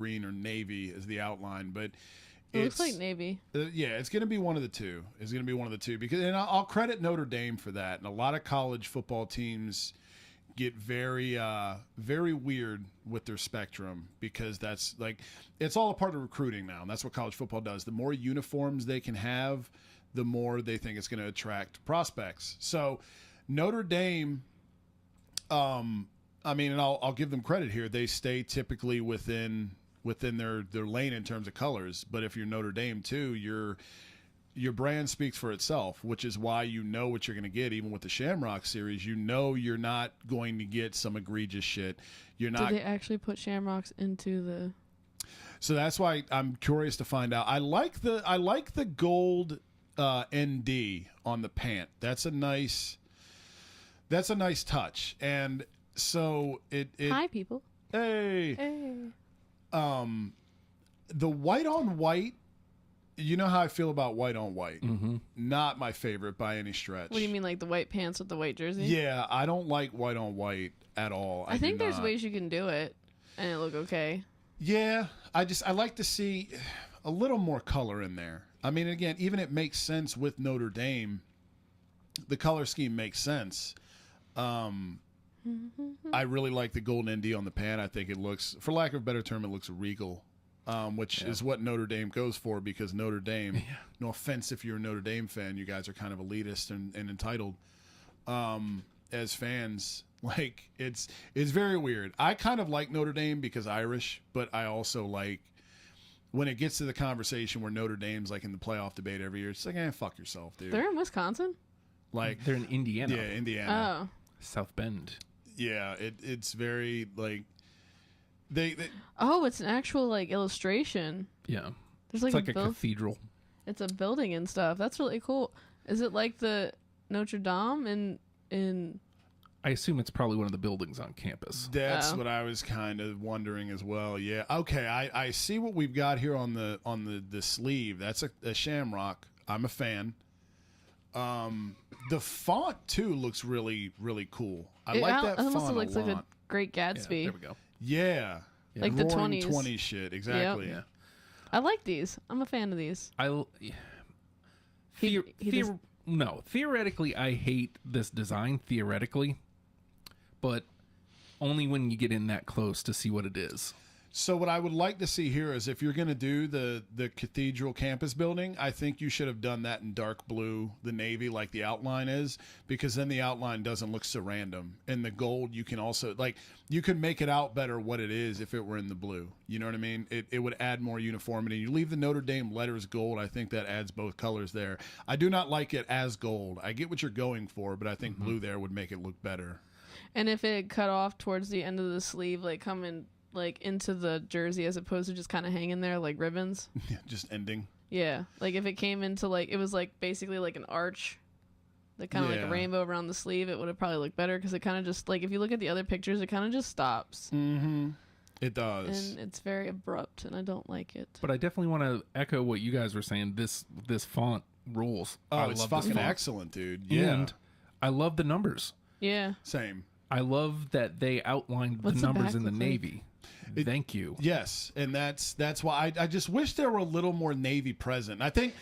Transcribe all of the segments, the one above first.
green or navy as the outline, but it looks like navy. Yeah, it's going to be one of the two. It's going to be one of the two because, and I'll credit Notre Dame for that. And a lot of college football teams get very, very weird with their spectrum because that's like it's all a part of recruiting now, and that's what college football does. The more uniforms they can have, the more they think it's going to attract prospects. So Notre Dame, I mean, and I'll give them credit here. They stay typically within their lane in terms of colors. But if you're Notre Dame too, your brand speaks for itself, which is why you know what you're going to get. Even with the Shamrock Series, you know you're not going to get some egregious shit. You're not. Did they actually put shamrocks into the? So that's why I'm curious to find out. I like the gold ND on the pant. That's a nice touch. And so it Hi people. Hey. The white on white, you know how I feel about white on white. Mm-hmm. Not my favorite by any stretch. What do you mean, like the white pants with the white jersey? Yeah, I don't like white on white at all. I think there's ways you can do it and it look okay. Yeah, I like to see a little more color in there. I mean, again, even it makes sense with Notre Dame. The color scheme makes sense. I really like the golden ND on the pant. I think it looks, for lack of a better term, it looks regal, which is what Notre Dame goes for because Notre Dame, no offense if you're a Notre Dame fan, you guys are kind of elitist and entitled as fans. Like, it's very weird. I kind of like Notre Dame because Irish, but I also like when it gets to the conversation where Notre Dame's like in the playoff debate every year, it's like, fuck yourself, dude. They're in Wisconsin? Like they're in Indiana. Yeah, Indiana. Oh. South Bend. Yeah, it's very like they Oh, it's an actual like illustration. Yeah. There's like, it's like a cathedral. It's a building and stuff. That's really cool. Is it like the Notre Dame in I assume it's probably one of the buildings on campus. That's what I was kind of wondering as well. Yeah. Okay, I see what we've got here on the sleeve. That's a shamrock. I'm a fan. The font too looks really, really cool. I like that font also looks a lot. like a Great Gatsby. Yeah, there we go. Yeah. Like the Roaring 20s. 20s shit. Exactly. Yep. Yeah. I like these. I'm a fan of these. Theoretically, I hate this design. Theoretically, but only when you get in that close to see what it is. So what I would like to see here is if you're going to do the cathedral campus building, I think you should have done that in dark blue, the navy, like the outline is, because then the outline doesn't look so random. And the gold, you can also, like, you can make it out better what it is if it were in the blue. You know what I mean? It would add more uniformity. You leave the Notre Dame letters gold, I think that adds both colors there. I do not like it as gold. I get what you're going for, but I think blue there would make it look better. And if it cut off towards the end of the sleeve, like coming like into the jersey as opposed to just kind of hanging there like ribbons. Yeah, just ending. Yeah, like if it came into like it was like basically like an arch, like kind of like a rainbow around the sleeve, it would have probably looked better because it kind of just like if you look at the other pictures, it kind of just stops. Mm-hmm. It does, and it's very abrupt, and I don't like it. But I definitely want to echo what you guys were saying. This font rules. Oh, it's fucking excellent, dude. Yeah, and I love the numbers. Yeah, same. I love that they outlined the numbers in the navy. Thank you. Yes, and that's why I just wish there were a little more navy present. I think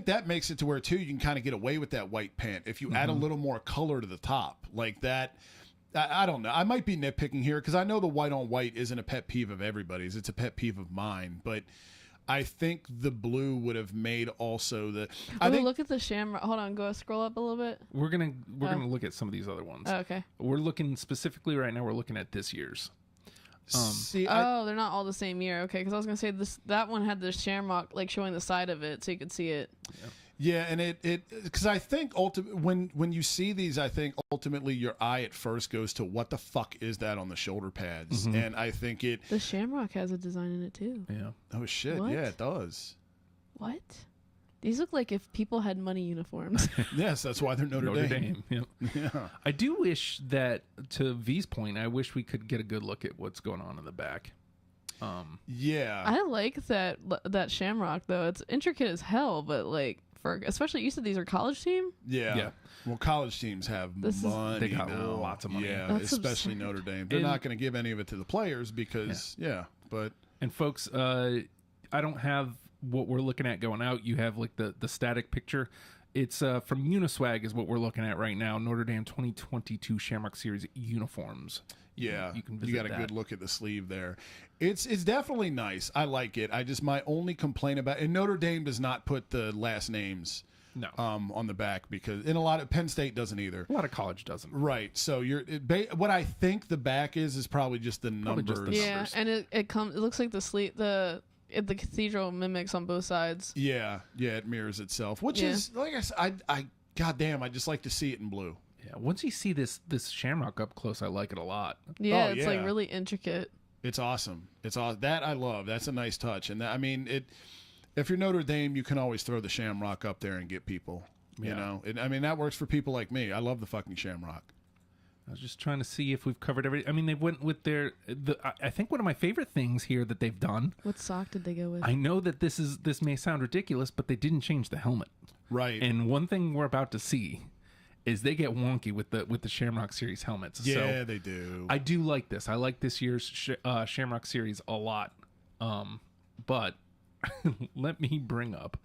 that makes it to where too you can kind of get away with that white pant if you add a little more color to the top like that. I don't know. I might be nitpicking here because I know the white on white isn't a pet peeve of everybody's. It's a pet peeve of mine, but I think the blue would have made also the. I think look at the shamrock. Hold on, go scroll up a little bit. We're gonna look at some of these other ones. Oh, okay. We're looking specifically right now. We're looking at this year's. See, they're not all the same year. Okay, because I was gonna say that one had the shamrock like showing the side of it, so you could see it. Yeah, and it because I think when you see these, I think ultimately your eye at first goes to what the fuck is that on the shoulder pads, and I think the shamrock has a design in it too. Yeah. Oh shit! What? Yeah, it does. What? These look like if people had money uniforms. Yes, that's why they're Notre Dame. Yep. Yeah. I do wish that, to V's point, I wish we could get a good look at what's going on in the back. Yeah. I like that shamrock though. It's intricate as hell, but like especially you said these are college team. Yeah. Well, college teams have money. They got lots of money. Yeah, That's especially absurd. Notre Dame. They're not going to give any of it to the players because but And folks, I don't have what we're looking at going out. You have like the static picture. It's from Uniswag is what we're looking at right now. Notre Dame 2022 Shamrock Series uniforms. Yeah, you can visit got a good look at the sleeve there. It's definitely nice. I like it. My only complaint about, and Notre Dame does not put the last names on the back, because in a lot of Penn State doesn't either. A lot of college doesn't. Right. So what I think the back is probably just the numbers. Yeah, and it looks like the sleeve the cathedral mimics on both sides. Yeah, it mirrors itself, which is, like I said, I goddamn, I just like to see it in blue. Yeah, once you see this Shamrock up close, I like it a lot. Yeah, it's like really intricate. It's awesome. It's awesome. That I love. That's a nice touch. And I mean, if you're Notre Dame, you can always throw the Shamrock up there and get people. You know, I mean, that works for people like me. I love the fucking Shamrock. I was just trying to see if we've covered everything. I mean, they went with I think one of my favorite things here that they've done. What sock did they go with? I know that this may sound ridiculous, but they didn't change the helmet. Right. And one thing we're about to see is they get wonky with the Shamrock Series helmets. Yeah, so they do. I do like this. I like this year's Shamrock Series a lot. But let me bring up.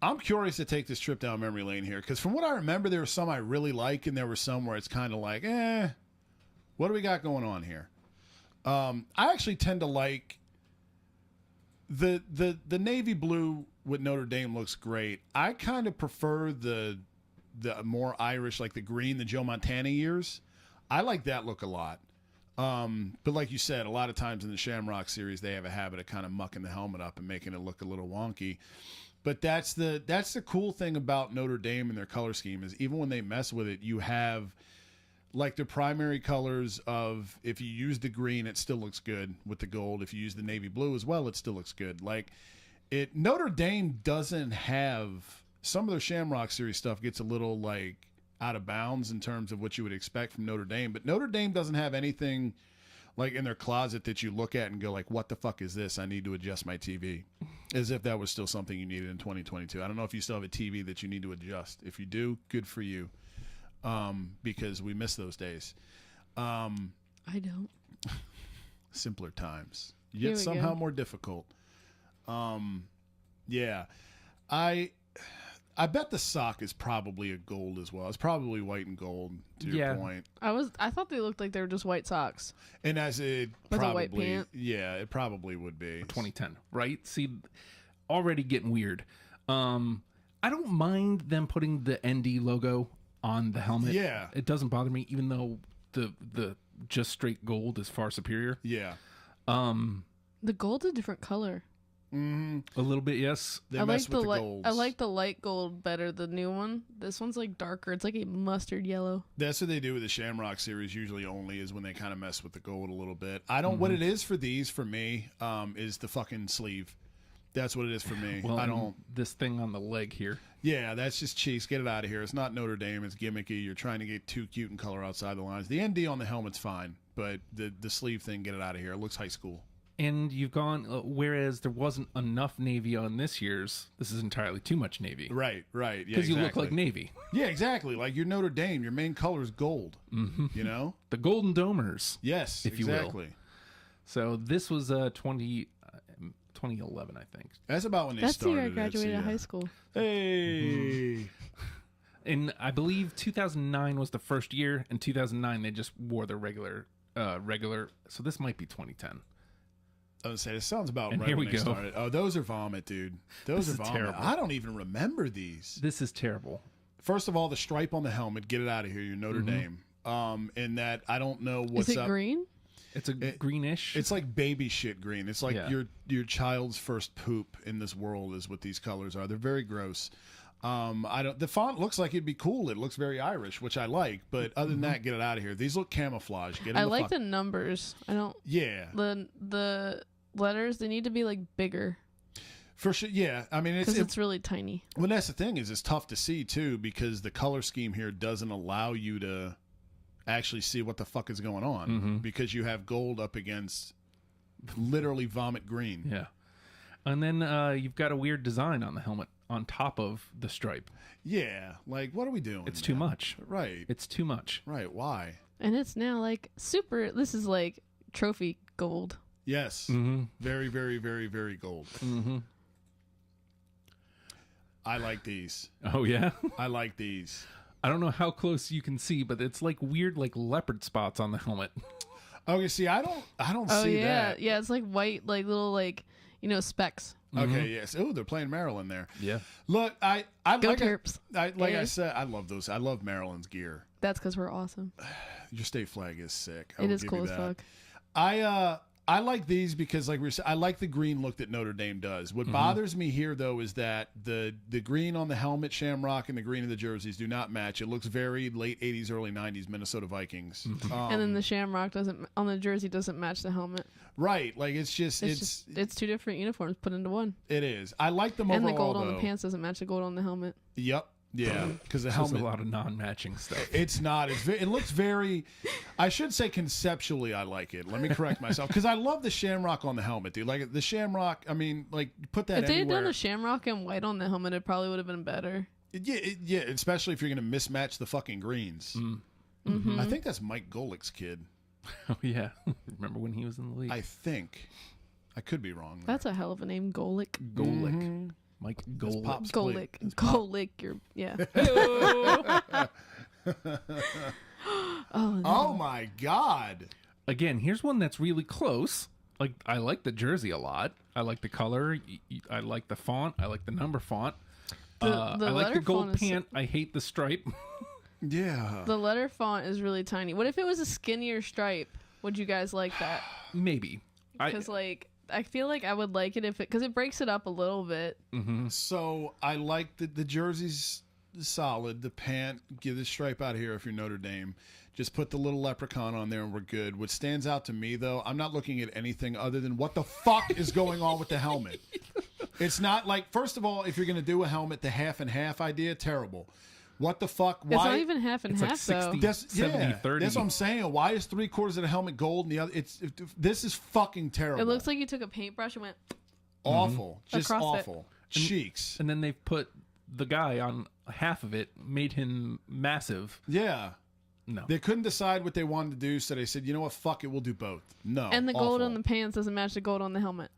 I'm curious to take this trip down memory lane here, because from what I remember, there were some I really like, and there were some where it's kind of like, what do we got going on here? I actually tend to like the navy blue with Notre Dame looks great. I kind of prefer the more Irish, like the green, the Joe Montana years. I like that look a lot. But like you said, a lot of times in the Shamrock Series, they have a habit of kind of mucking the helmet up and making it look a little wonky. But that's the cool thing about Notre Dame and their color scheme, is even when they mess with it, you have like the primary colors of, if you use the green, it still looks good with the gold. If you use the navy blue as well, it still looks good. Like Notre Dame doesn't have, some of their Shamrock Series stuff gets a little like out of bounds in terms of what you would expect from Notre Dame. But Notre Dame doesn't have anything like in their closet that you look at and go like, what the fuck is this? I need to adjust my TV. As if that was still something you needed in 2022. I don't know if you still have a TV that you need to adjust. If you do, good for you. Because we miss those days. I don't. Simpler times. Yet somehow more difficult. Yeah. I bet the sock is probably a gold as well. It's probably white and gold, to your point. I thought they looked like they were just white socks. And as it with probably, a white pant. Yeah, it probably would be. 2010, right? See, already getting weird. I don't mind them putting the ND logo on the helmet. Yeah. It doesn't bother me, even though the just straight gold is far superior. Yeah. The gold's a different color. Mm-hmm. A little bit, yes. They mess with the golds. I like the light gold better, the new one. This one's like darker. It's like a mustard yellow. That's what they do with the Shamrock Series usually, only is when they kind of mess with the gold a little bit. I don't, what it is for these, for me, is the fucking sleeve. That's what it is for me. Well, I don't. This thing on the leg here. Yeah, that's just cheese. Get it out of here. It's not Notre Dame. It's gimmicky. You're trying to get too cute and color outside the lines. The ND on the helmet's fine, but the sleeve thing, get it out of here. It looks high school. And you've gone, whereas there wasn't enough navy on this year's, this is entirely too much navy. Right. Yeah, because you look like navy. Yeah, exactly. Like you're Notre Dame. Your main color is gold. Mm-hmm. You know? The Golden Domers. Yes, if exactly. You will. So this was 2011, I think. That's about when they That's started. the year I graduated high school. Hey. Mm-hmm. And I believe 2009 was the first year. In 2009, they just wore their regular. So this might be 2010. I was saying, it sounds about and right here when we they go. started. Oh, those are vomit, dude. Those are vomit. Terrible. I don't even remember these. This is terrible. First of all, the stripe on the helmet, get it out of here. You're Notre Dame. And that, I don't know what's Is it up. green? It's greenish. It's like baby shit green. It's like Yeah. your child's first poop in this world is what these colors are. They're very gross. The font looks like it'd be cool. It looks very Irish, which I like. But other than that, get it out of here. These look camouflage. I like the numbers. I don't. Yeah. The letters, they need to be like bigger. For sure. Yeah. I mean, it's really tiny. Well, that's the thing, is it's tough to see too, because the color scheme here doesn't allow you to actually see what the fuck is going on, because you have gold up against literally vomit green. Yeah. And then you've got a weird design on the helmet on top of the stripe. Yeah. Like, what are we doing? It's too much. Right. It's too much. Right. Why? And it's now like super. This is like trophy gold. Yes. Very, very, very, very gold. I like these. Oh yeah. I like these. I don't know how close you can see, but it's like weird, like leopard spots on the helmet. Okay, see, I don't Oh see yeah, that. yeah. It's like white, like little, like specks. Okay, yes. Oh, they're playing Maryland there. Yeah. Look, I Go like Terps. I Yeah. said, I love those. I love Maryland's gear. That's because we're awesome. Your state flag is sick. It is cool as fuck. I like these because, like we were saying, I like the green look that Notre Dame does. What bothers me here, though, is that the green on the helmet, Shamrock, and the green of the jerseys do not match. It looks very late 80s, early 90s Minnesota Vikings. And then the Shamrock on the jersey doesn't match the helmet. Right. Like, it's two different uniforms put into one. It is. I like them And overall, the gold on though. the pants doesn't match the gold on the helmet. Yep. Yeah, because the There's helmet. a lot of non-matching stuff. It's not. It looks very. I should say conceptually, I like it. Let me correct myself because I love the Shamrock on the helmet, dude. Like the Shamrock. I mean, like put that. If they had anywhere. done the Shamrock and white on the helmet, it probably would have been better. Yeah, especially if you're going to mismatch the fucking greens. I think that's Mike Golick's kid. Oh yeah. Remember when he was in the league? I think. I could be wrong. That's a hell of a name, Golick. Golick. Mike His Golick. pops Golick. played- his pop- Golick. Yeah. Oh my God! Again, here's one that's really close. Like, I like the jersey a lot. I like the color. I like the font. I like the number font. The I like letter the gold font is- pant. I hate the stripe. Yeah. The letter font is really tiny. What if it was a skinnier stripe? Would you guys like that? Maybe. Because I feel like I would like it because it breaks it up a little bit. So I like the jersey's solid. The pant, give the stripe out of here if you're Notre Dame. Just put the little leprechaun on there and we're good. What stands out to me, though, I'm not looking at anything other than what the fuck is going on with the helmet. It's not like, first of all, if you're going to do a helmet, the half and half idea, terrible. What the fuck? Why? It's not even half and It's like half, though. 60. That's 70, 30. That's what I'm saying. Why is 3/4 of the helmet gold and the other? This is fucking terrible. It looks like you took a paintbrush and went, awful. Just Across it. awful. Cheeks. And then they've put the guy on half of it, made him massive. Yeah. No. They couldn't decide what they wanted to do, so they said, you know what, fuck it, we'll do both. No. and the gold awful. on the pants doesn't match the gold on the helmet.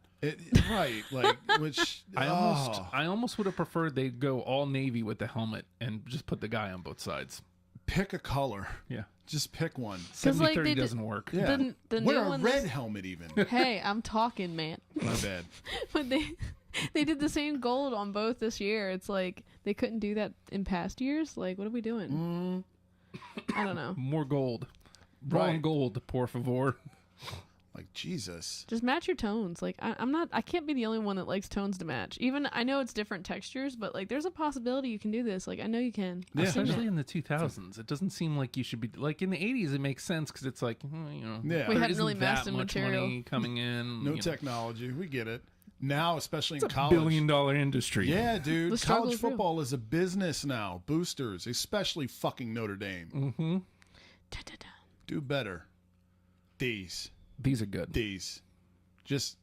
Right, like, which... I almost would have preferred they go all navy with the helmet and just put the guy on both sides. Pick a color. Yeah. Just pick one. 70-30 they doesn't work. Yeah. The Wear new a one red this- helmet even. Hey, I'm talking, man. My bad. But they did the same gold on both this year. It's like they couldn't do that in past years. Like, what are we doing? I don't know. More gold. Wrong Right. gold, por favor. Like, Jesus. Just match your tones. Like I can't be the only one that likes tones to match. Even I know it's different textures, but like there's a possibility you can do this. Like I know you can. Yeah. Especially in the 2000s. It doesn't seem like you should be... Like, in the 80s, it makes sense because it's like, Yeah. We there hadn't isn't really that mastered much material. money coming in. No you know. technology. We get it. Now, especially in It's a college. billion-dollar industry. Yeah, dude. The struggle College is real. football is a business now. Boosters, especially fucking Notre Dame. Da-da-da. Do better. These. These are good. These. Just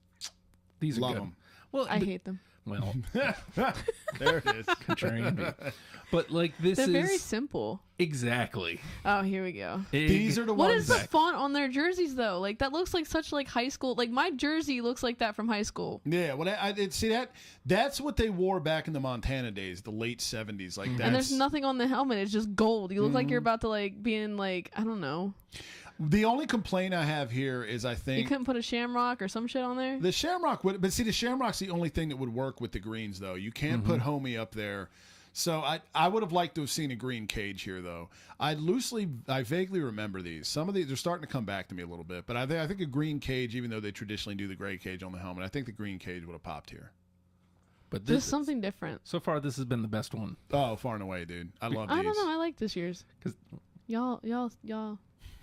These are love good. them. Well, I hate them. Well, There it is. contrarian me. But, like, this They're is... very simple. Exactly. Oh, here we go. These are the What ones is the font on their jerseys though? Like that looks like such like high school. Like my jersey looks like that from high school. Yeah, well, see that's what they wore back in the Montana days, the late 70s. Like that. And there's nothing on the helmet. It's just gold. You look like you're about to like be in like I don't know. The only complaint I have here is I You think couldn't put a shamrock or some shit on there. the Shamrock would, but see, the Shamrock's the only thing that would work with the greens, though. You can't put Homie up there. So I would have liked to have seen a green cage here, though. I vaguely remember these. Some of these are starting to come back to me a little bit, but I think a green cage, even though they traditionally do the gray cage on the helmet, I think the green cage would have popped here. But There's this, something different. so far, this has been the best one. Oh, far and away, dude. I love these. I don't know. I like this year's. 'Cause- Y'all,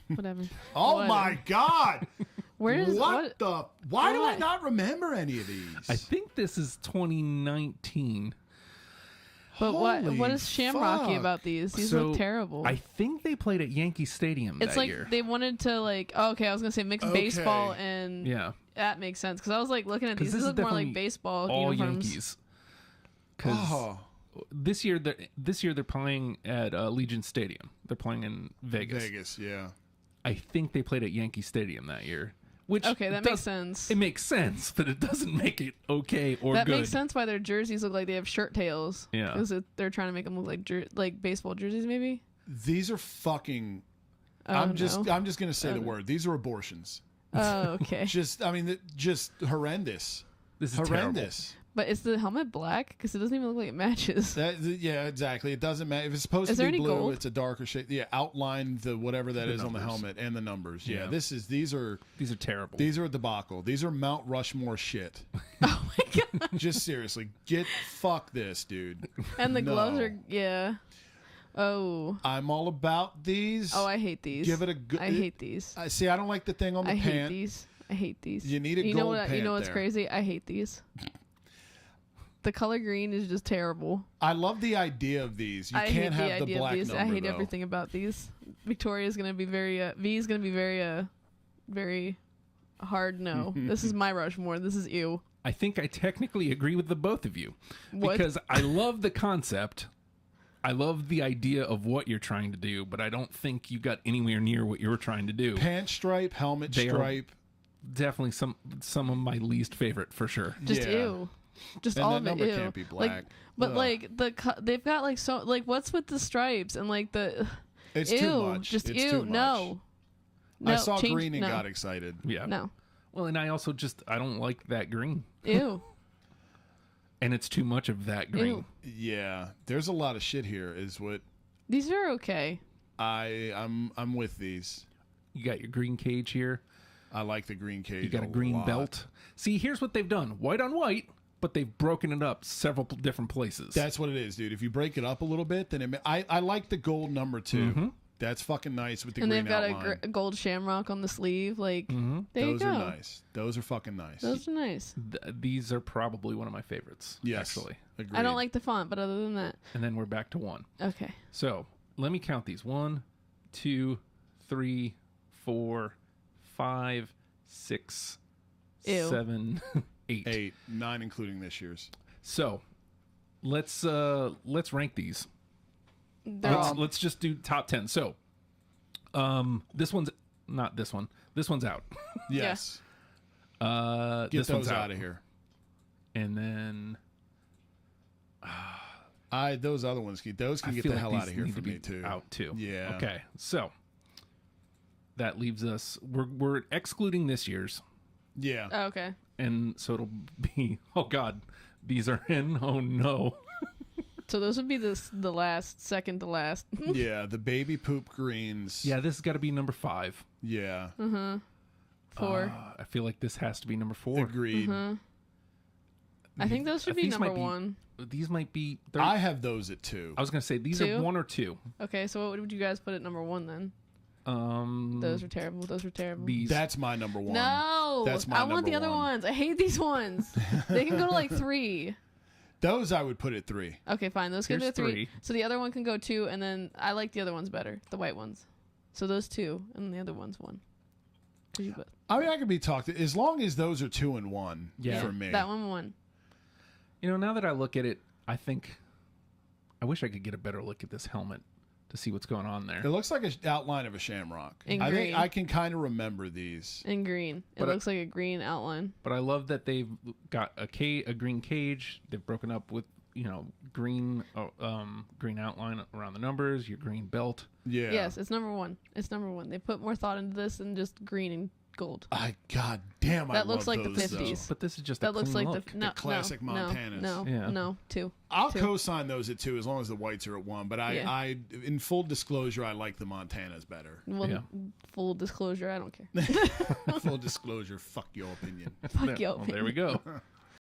whatever. Oh Whatever. my God! Where is Why do I what? not remember any of these? I think this is 2019. But what Holy is Shamrocky fuck. about these? These So, look terrible. I think they played at Yankee Stadium It's that like year. they wanted to like. Oh, okay, I was gonna say mix Okay. baseball and Yeah. that makes sense because I was like looking at 'Cause these. this These is look more like definitely baseball all uniforms. Yankees. Because Oh, this year they're playing at Legion Stadium. They're playing in Vegas. Vegas, yeah. I think they played at Yankee Stadium that year. Which Okay, that makes sense. It makes sense, but it doesn't make it okay or That good. makes sense why their jerseys look like they have shirt tails. Yeah. Because they're trying to make them look like baseball jerseys, maybe. These are fucking. Oh, I'm just no. gonna say the word. These are abortions. Oh, okay. Just horrendous. This is Horrendous. But is the helmet black? Because it doesn't even look like it matches. Yeah, exactly. It doesn't matter if it's supposed Is to there be any blue. gold? It's a darker shade. Yeah, outline the whatever that The is on the numbers. helmet and the numbers. Yeah, Yeah. these are terrible. These are a debacle. These are Mount Rushmore shit. Oh my god. Just seriously, fuck this, dude. And the No. gloves are Oh. I'm all about these. Oh, I hate these. Give it a good. I hate these. I see. I don't like the thing on the I hate pant. these. I hate these. You need a you gold know what? You pant know what's there. crazy? I hate these. The color green is just terrible. I love the idea of these. You I can't hate the have the idea black of these. number. I hate though. everything about these. Victoria's gonna be very. V is gonna be very hard. No, this is my Rushmore. This is ew. I think I technically agree with the both of you What? because I love the concept. I love the idea of what you're trying to do, but I don't think you got anywhere near what you were trying to do. Pant stripe, helmet They are stripe. Definitely some of my least favorite for sure. Just Yeah. ew. Just And all that of it. number Ew. can't be black. Like, but Ugh. like they've got like so like what's with the stripes and like the It's ew. too much. Just it's ew. Too much. No. No. I saw change, green and no. got excited. Yeah. No. Well, and I also I don't like that green, Ew. and it's too much of that green. Ew. Yeah, there's a lot of shit here. Is what These are okay. I'm with these. You got your green cage here. I like the green cage. You got a green lot. belt. See, here's what they've done: white on white, but they've broken it up several different places. That's what it is, dude. If you break it up a little bit, then I like the gold number 2. Mm-hmm. That's fucking nice with the And green they've got outline. a gold shamrock on the sleeve. Like Mm-hmm. there Those you go. are nice. Those are fucking nice. Those are nice. These are probably one of my favorites. Yes, Actually. agreed. I don't like the font, but other than that, And then we're back to one. okay. So let me count these: 1, 2, 3, 4, 5, 6, Ew. 7, 8. 8, 9, including this year's. So let's rank these. They're all Let's just do top 10. So this one's not this one. This one's out. Yes. This Get one's those out of here. And then Those other ones can I get feel the like hell these out of here need for to be me too. out too. Yeah. Okay. So that leaves us. We're excluding this year's, Yeah. oh, okay. and so it'll be. Oh God, these are in. Oh no. So those would be the last, second to last. Yeah. The baby poop greens. Yeah, this has got to be number 5. Yeah. 4. I feel like this has to be number 4. Agreed. I think those should be These number might be- 1. These might be. I have those at 2. I was gonna say these 2? are 1 or 2. Okay, so what would you guys put at number 1 then? Those are terrible. Those are terrible. These. That's my number 1. No, That's my I want number the other 1. ones. I hate these ones. They can go to like 3. Those I would put at 3. Okay, fine. Those can Here's go 3. 3. So the other one can go 2, and then I like the other ones better, the white ones. So those 2, and the other one's 1. What'd you put? I mean, I could be talked as long as those are 2 and 1 Yeah. for me. That one 1. You know, now that I look at it, I think I wish I could get a better look at this helmet to see what's going on there. It looks like an outline of a shamrock. In I green. think I can kind of remember these. In green. It But looks like a green outline. But I love that they've got a green cage. They've broken up with green outline around the numbers. Your green belt. Yeah. Yes, it's number 1. It's number 1. They put more thought into this than just green and gold. God damn, I That looks love like the those, 50s. But this is just That a looks clean like look. the classic Montanas. No, Yeah. no, 2. I'll 2. co-sign those at 2 as long as the whites are at 1. But Yeah. in full disclosure, I like the Montanas better. Well, Yeah. full disclosure, I don't care. Full disclosure, fuck your opinion. Fuck you. Well, there we go.